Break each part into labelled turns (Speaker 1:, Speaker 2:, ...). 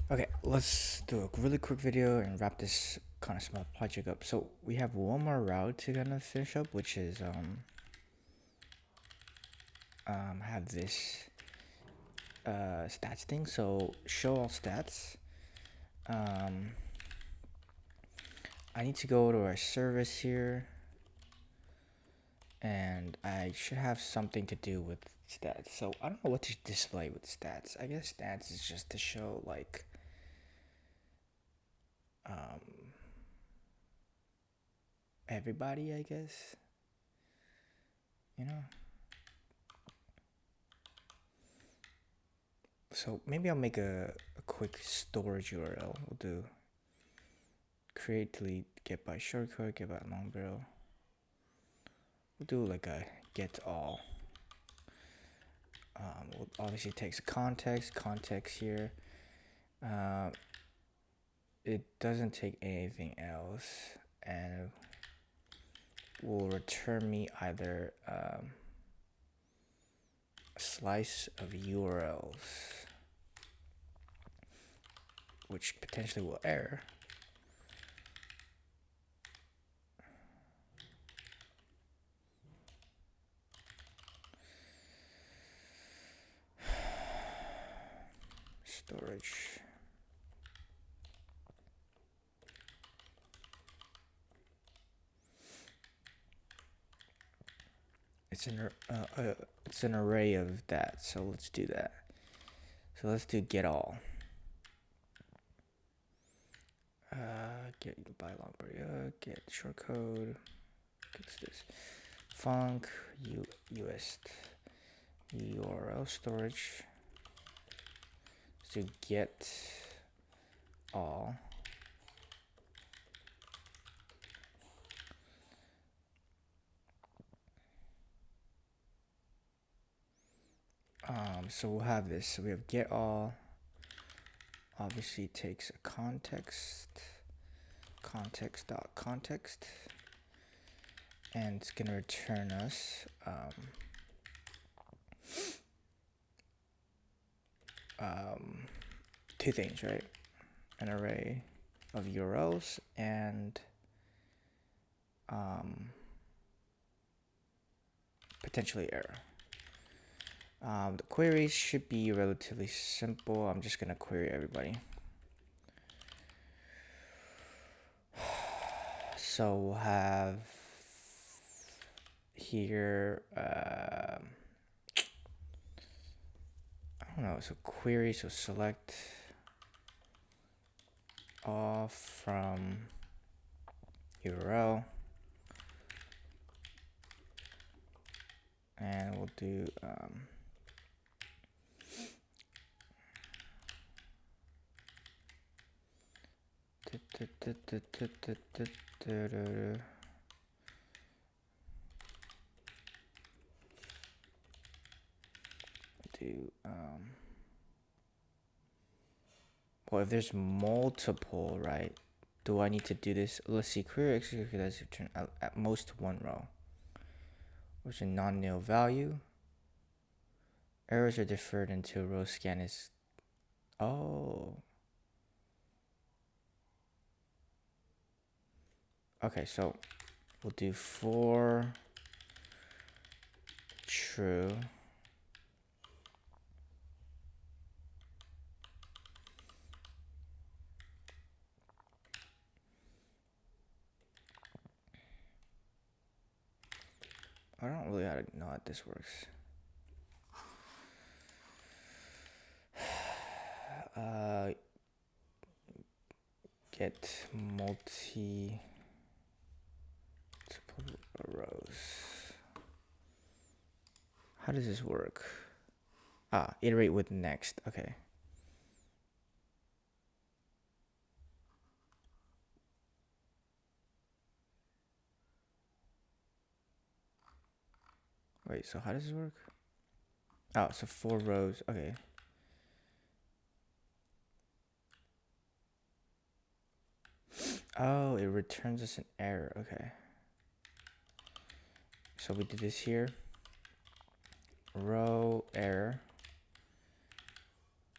Speaker 1: Okay, let's do a really quick video and wrap this kind of small project up. So we have one more route to kind of finish up, which is have this stats thing. So show all stats. I need to go to our service here, and I should have something to do with stats. So I don't know what to display with stats. I guess stats is just to show like everybody, I guess. You know. So maybe I'll make a quick storage URL. We'll do create, delete, get by shortcut, get by long barrel. We'll do like a get all. We'll obviously takes a context here. It doesn't take anything else, and will return me either a slice of URLs, which potentially will error. Storage. It's an array of that, so let's do that. So let's do get all. Get by long barrel, get shortcode. What's this? Func us URL storage. So get all. So we'll have this. So we have get all. Obviously takes a context, and it's gonna return us two things, right? An array of URLs and potentially error. The queries should be relatively simple. I'm just gonna query everybody. So we'll have here, I don't know, so query, so select all from URL, and we'll do well, if there's multiple, right, do I need to do this? Let's see, query execute as return at most one row, which is a non-nil value. Errors are deferred until row scan is, oh, okay, so we'll do for true. I don't really know how this works. Get multiple rows. How does this work? Iterate with next. Okay. Wait, so how does this work? Oh, so 4 rows. Okay. Oh, it returns us an error. Okay. So we did this here. Row error.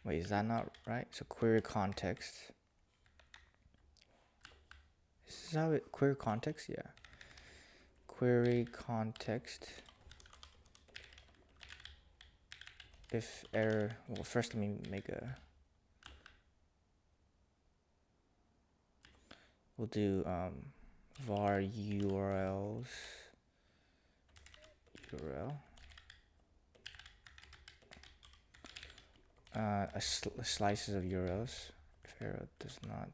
Speaker 1: Wait, is that not right? So query context. Is this how it, query context? Yeah. Query context. If error, well, first let me make a, we'll do var URLs, URL, slices of URLs. If error does not,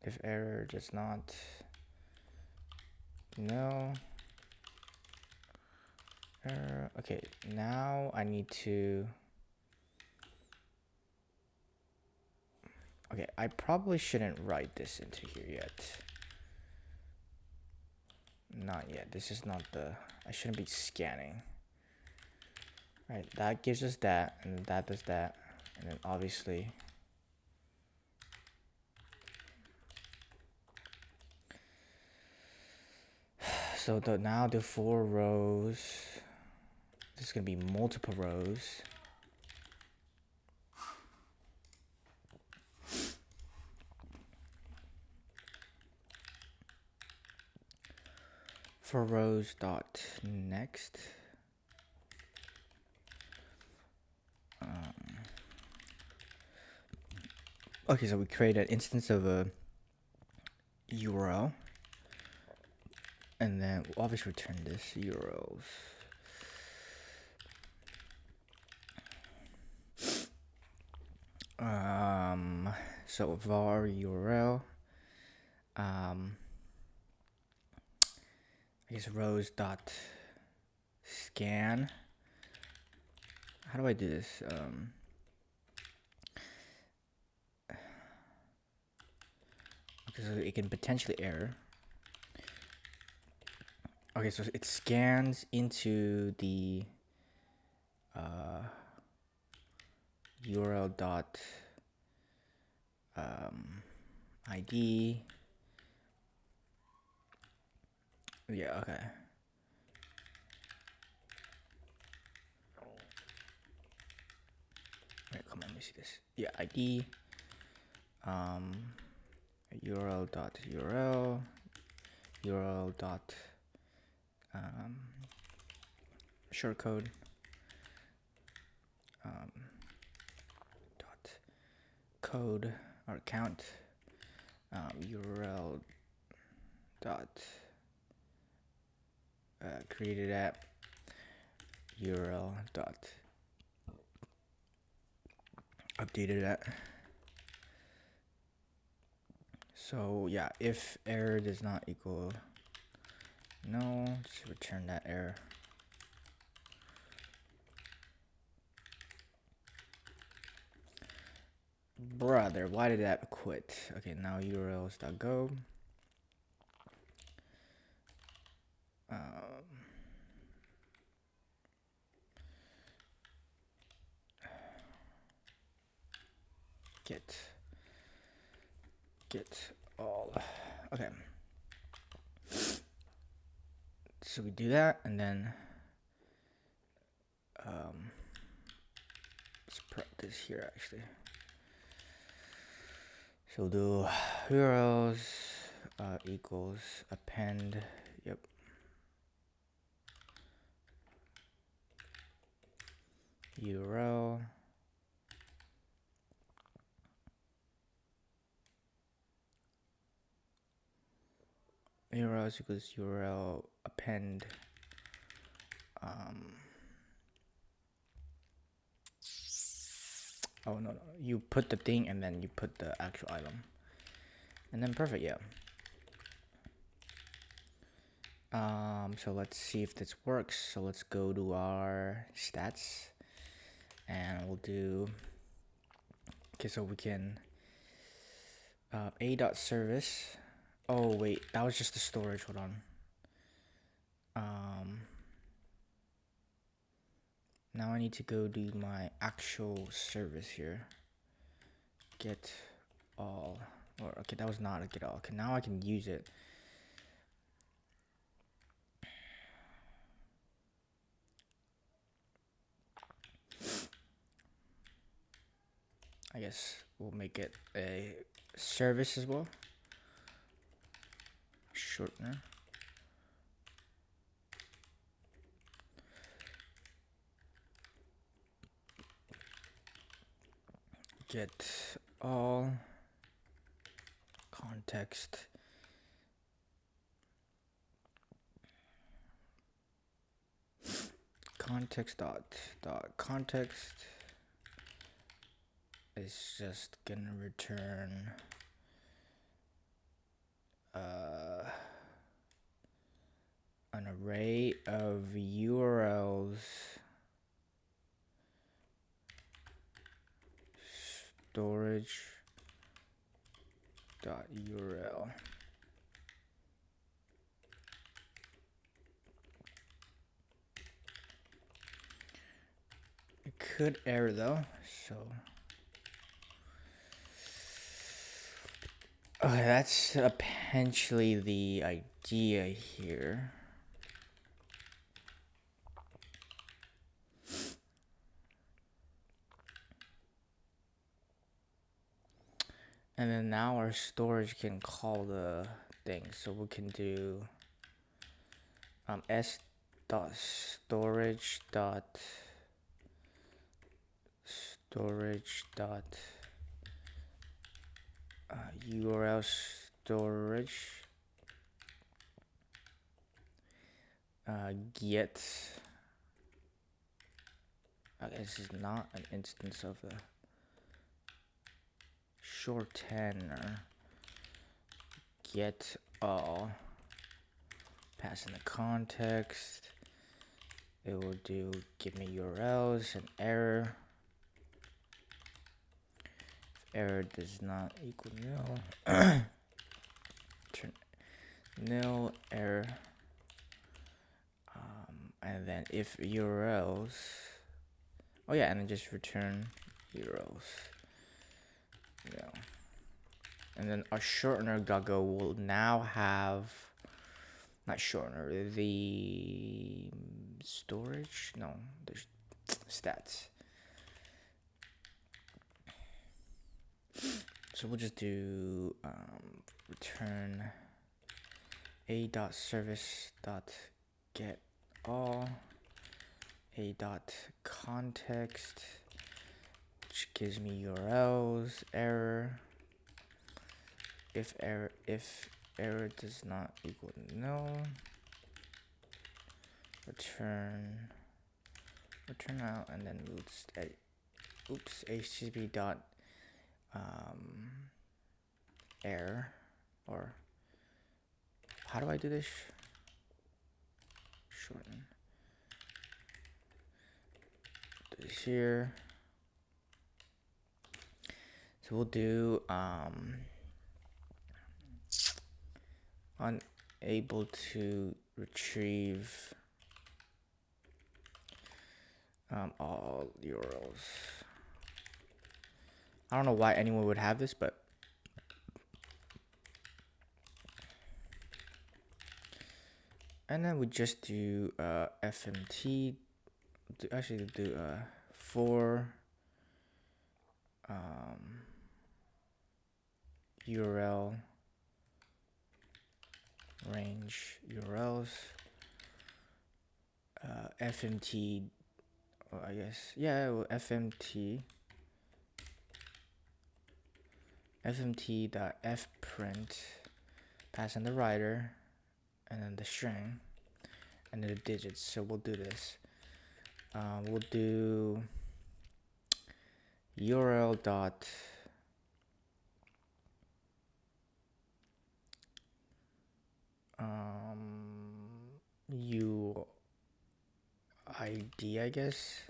Speaker 1: if error does not, no. Error. Okay, now I need to, okay, I probably shouldn't write this into here yet. Not yet. This is not the, I shouldn't be scanning. Right, that gives us that, and that does that, and then obviously so now the 4 rows, this is gonna be multiple rows. For rows dot next. Okay, so we create an instance of a URL, and then we'll obviously return this URLs. So var URL, I guess rows dot scan. How do I do this? Because it can potentially error. Okay, so it scans into the URL dot ID. Yeah, okay. Wait, come on, let me see this. Yeah, ID. URL dot URL. URL dot shortcode. Dot code or count. URL dot created app. URL dot updated app. So yeah, if error does not equal no, just return that error. Brother, why did that quit? Okay, now urls.go. Get all. Okay. So we do that, and then let's put this here actually. So we'll do urls equals append. Yep. URL. URL equals URL append. Oh no, you put the thing and then you put the actual item, and then perfect. Yeah. So let's see if this works. So let's go to our stats, and we'll do. Okay, so we can a.service. Oh wait, that was just the storage. Hold on. Now I need to go do my actual service here. get all, or okay, that was not a get all. Okay, now I can use it. I guess we'll make it a service as well. Shortener. Get all context. Context dot context is just gonna return an array of URLs storage dot URL. It could error though, so okay, that's potentially the idea here. And then now our storage can call the thing, so we can do s dot storage dot URL storage get. Okay, this is not an instance of the shortener. Get all. Pass in the context. It will do give me URLs, an error. If error does not equal nil. Turn nil error. And then if URLs. Oh yeah, and then just return URLs. Yeah. And then our shortener Guggo will now have, not shortener, the storage? No, there's stats. So we'll just do return a.service.get all, a.context, which gives me URLs, error. If error does not equal no, return out, and then we'll just http dot error, or how do I do this? Shorten this here. So we'll do unable to retrieve all URLs. I don't know why anyone would have this, but and then we just do fmt. Actually do for URL range URLs fmt, I guess, yeah, well, fmt dot fprint, pass in the writer and then the string and then the digits. So we'll do this. We'll do URL dot UID, I guess.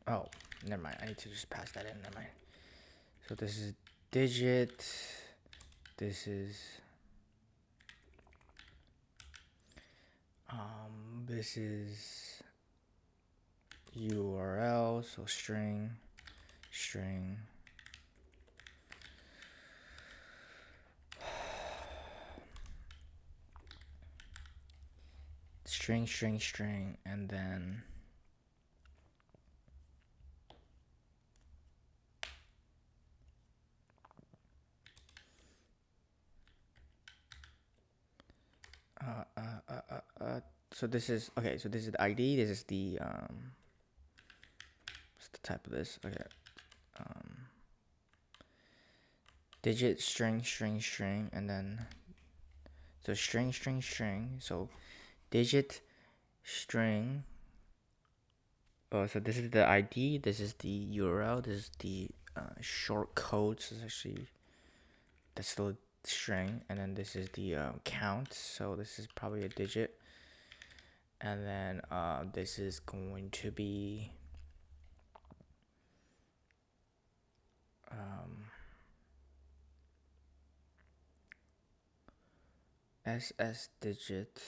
Speaker 1: Oh, never mind. I need to just pass that in. Never mind. So this is digit. This is this is URL, so string string string, and then so this is okay. So this is the ID. This is the what's the type of this? Okay, digit string, and then so string. So digit string. Oh, so this is the ID. This is the URL. This is the short code. So it's actually that's still a string, and then this is the count. So this is probably a digit. And then this is going to be SS digit,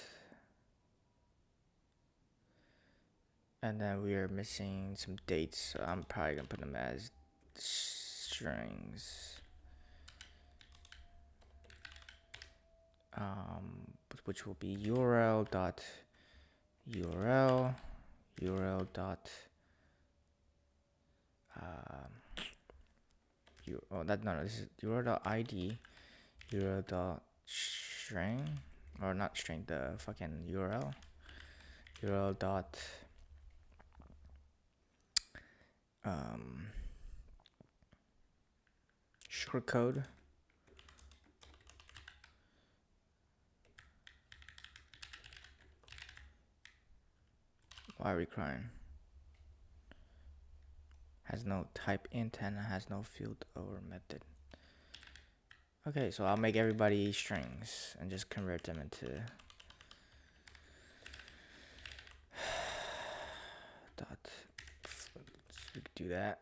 Speaker 1: and then we are missing some dates, so I'm probably gonna put them as strings, which will be URL dot URL dot this is URL dot ID, URL dot string, or not string, the fucking URL dot short code, why are we crying, has no type int and has no field or method. Okay, so I'll make everybody strings and just convert them into dot. We could do that.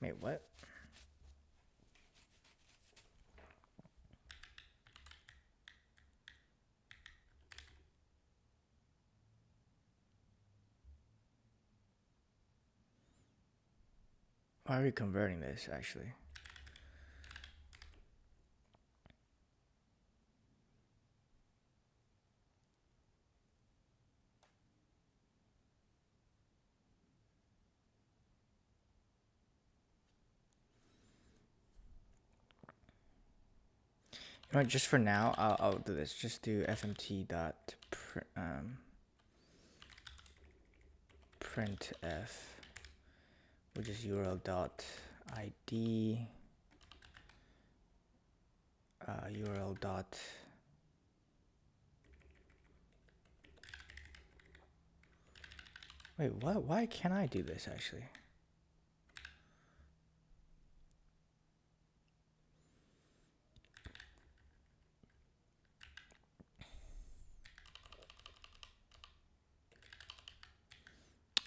Speaker 1: Wait, what? Why are we converting this actually? You know, just for now, I'll do this. Just do fmt dot printf, which is URL dot ID, URL dot wait, what? Why can't I do this actually?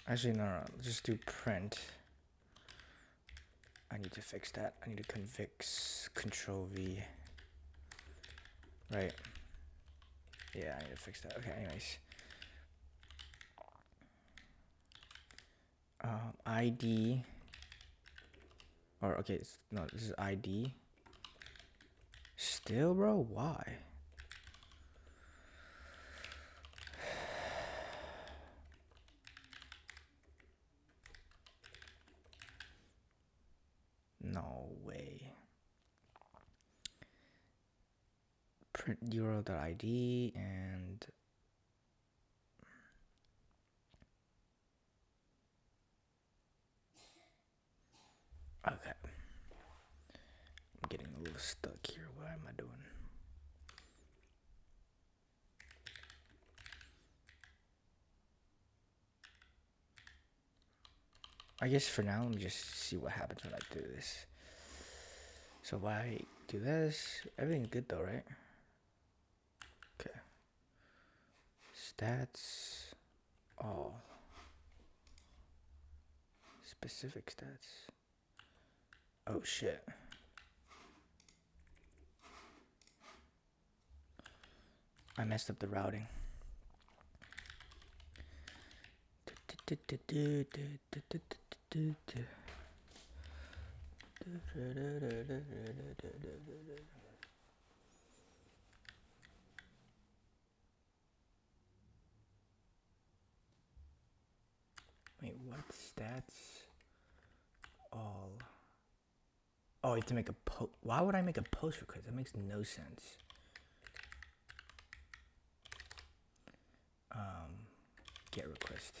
Speaker 1: Actually, no, just do print. I need to fix that. I need to Control V. Right. Yeah, I need to fix that. Okay, anyways. ID. Or, okay, no, this is ID. Still, bro? Why? No way. Print URL.id and okay. I'm getting a little stuck here. What am I doing? I guess for now, let me just see what happens when I do this. So why I do this? Everything's good though, right? Okay. Stats. Oh. Specific stats. Oh shit. I messed up the routing. Wait, what? Stats all. Oh, you have to make a post. Why would I make a post request? That makes no sense. Get request.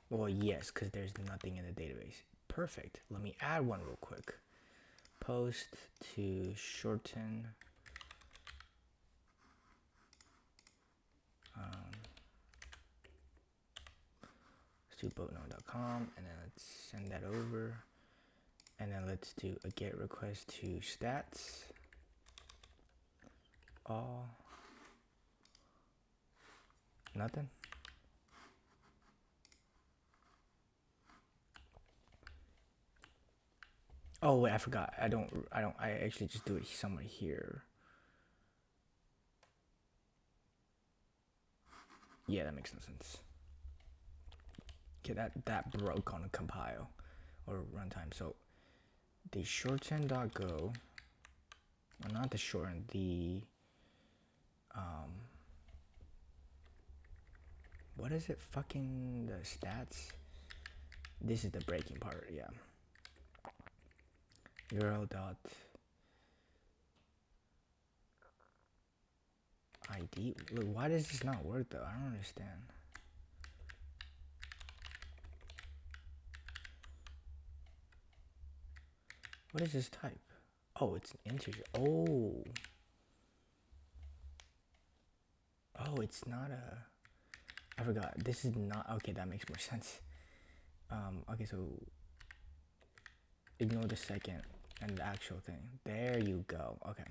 Speaker 1: Well, yes, because there's nothing in the database. Perfect. Let me add one real quick. Post to shorten. To boatnote.com, and then let's send that over. And then let's do a get request to stats. All. Nothing. Oh wait, I forgot. I actually just do it somewhere here. Yeah, that makes no sense. Okay, that broke on a compile or runtime. So the shorten.go, well, not the shorten, the what is it? Fucking the stats. This is the breaking part. Yeah. URL dot ID. Look, why does this not work though? I don't understand. What is this type? Oh, it's an integer. Oh. Oh, it's not a. I forgot. This is not. Okay, that makes more sense. Okay, so ignore the second and the actual thing. There you go. Okay.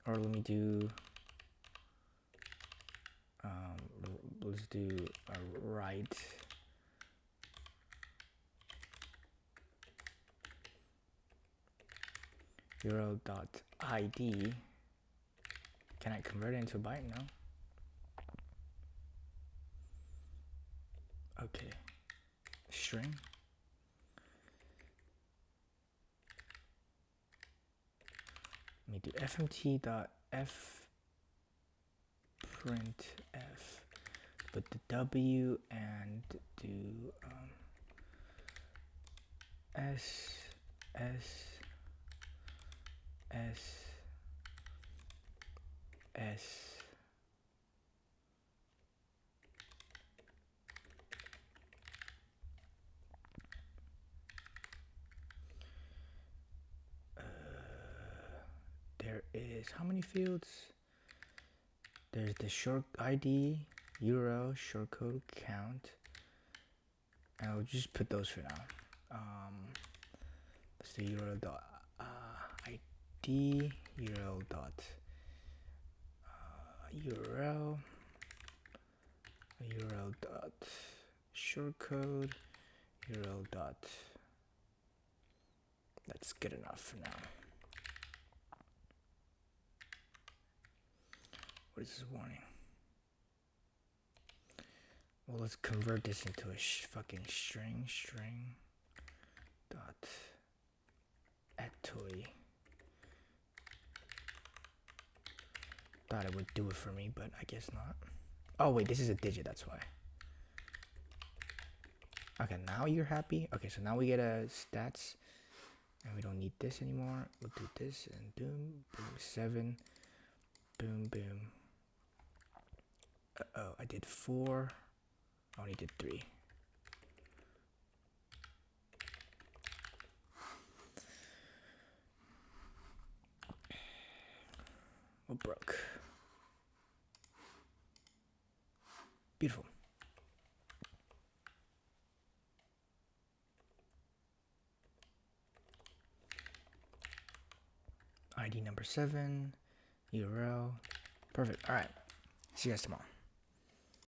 Speaker 1: Or let me do. Let's do a write. URL.id. Can I convert it into a byte? No. Okay. String. Let me do fmt.f printf. Put the W and do S S S S. There is how many fields? There's the short ID, euro, short code, count. And I'll just put those for now. Let's do euro dot ID, euro dot URL, URL dot short code, URL dot. That's good enough for now. What is this warning? Well, let's convert this into a fucking string. String dot atoy. Thought it would do it for me, but I guess not. Oh wait, this is a digit, that's why. Okay, now you're happy. Okay, so now we get a stats, and we don't need this anymore. We'll do this, and boom, boom, 7, boom, boom. Oh, I did 4. I only did 3. What broke? Beautiful. ID number 7, URL. Perfect. All right. See you guys tomorrow.